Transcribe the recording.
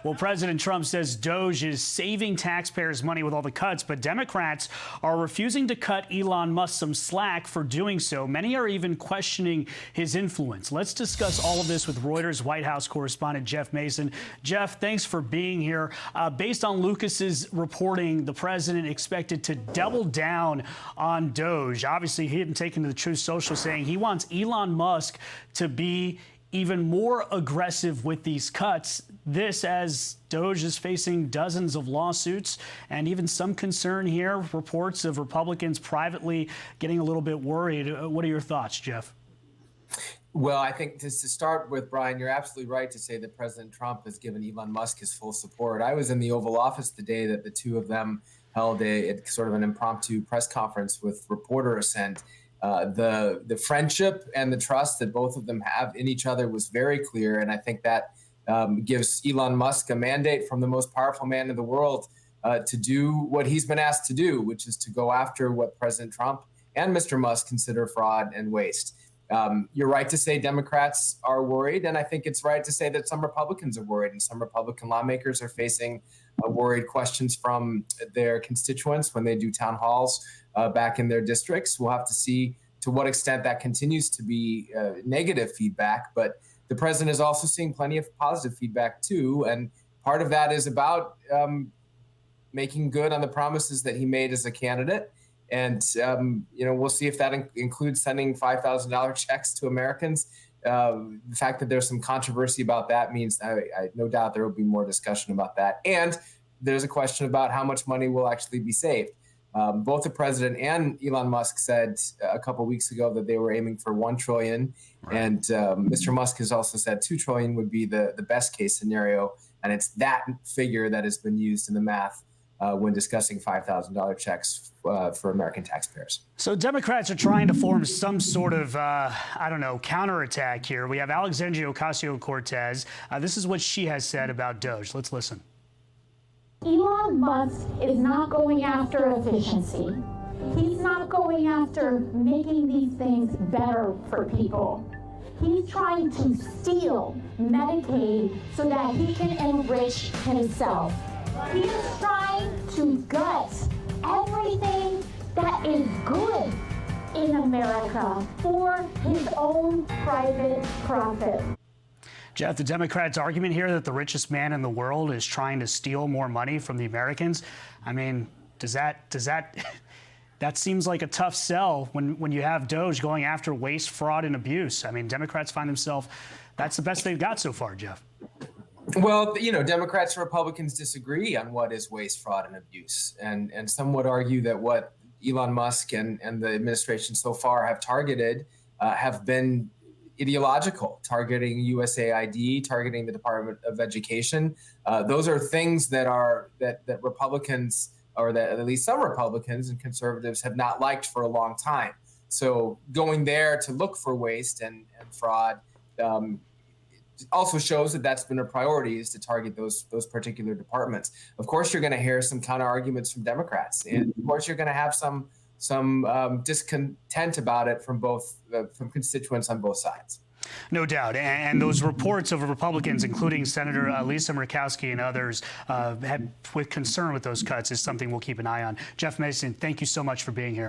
Well, President Trump says DOGE is saving taxpayers money with all the cuts, but Democrats are refusing to cut Elon Musk some slack for doing so. Many are even questioning his influence. Let's discuss all of this with Reuters White House correspondent Jeff Mason. Jeff, thanks for being here. Based on Lucas's reporting, the president expected to double down on DOGE. Obviously, he hadn't taken to the Truth Social, saying he wants Elon Musk to be even more aggressive with these cuts. This as DOGE is facing dozens of lawsuits and even some concern here, reports of Republicans privately getting a little bit worried. What are your thoughts, Jeff? Well, I think to start with, Brian, you're absolutely right to say that President Trump has given Elon Musk his full support. I was in the Oval Office the day that the two of them held a sort of an impromptu press conference with reporters, and the friendship and the trust that both of them have in each other was very clear. And I think that gives Elon Musk a mandate from the most powerful man in the world to do what he's been asked to do, which is to go after what President Trump and Mr. Musk consider fraud and waste. You're right to say Democrats are worried, and I think it's right to say that some Republicans are worried, and some Republican lawmakers are facing worried questions from their constituents when they do town halls back in their districts. We'll have to see to what extent that continues to be negative feedback, but the president is also seeing plenty of positive feedback too, and part of that is about making good on the promises that he made as a candidate. And, we'll see if that includes sending $5,000 checks to Americans. The fact that there's some controversy about that means I no doubt there will be more discussion about that. And there's a question about how much money will actually be saved. Both the president and Elon Musk said a couple of weeks ago that they were aiming for $1 trillion. Right. And Mr. Musk has also said $2 trillion would be the best case scenario. And it's that figure that has been used in the math when discussing $5,000 checks for American taxpayers. So Democrats are trying to form some sort of, counterattack here. We have Alexandria Ocasio-Cortez. This is what she has said about DOGE. Let's listen. Elon Musk is not going after efficiency. He's not going after making these things better for people. He's trying to steal Medicaid so that he can enrich himself. He is trying to gut everything that is good in America for his own private profit. Jeff, the Democrats' argument here that the richest man in the world is trying to steal more money from the Americans, I mean, that seems like a tough sell when you have DOGE going after waste, fraud, and abuse. I mean, Democrats find themselves, that's the best they've got so far, Jeff. Well, Democrats and Republicans disagree on what is waste, fraud, and abuse. And some would argue that what Elon Musk and the administration so far have targeted have been ideological, targeting USAID, targeting the Department of Education. Those are things that Republicans, or that at least some Republicans and conservatives, have not liked for a long time. So going there to look for waste and fraud also shows that that's been a priority, is to target those particular departments. Of course, you're going to hear some counter arguments from Democrats, and of course, you're going to have some discontent about it from from constituents on both sides. No doubt. And those reports of Republicans, including Senator Lisa Murkowski and others, with concern with those cuts, is something we'll keep an eye on. Jeff Mason, thank you so much for being here.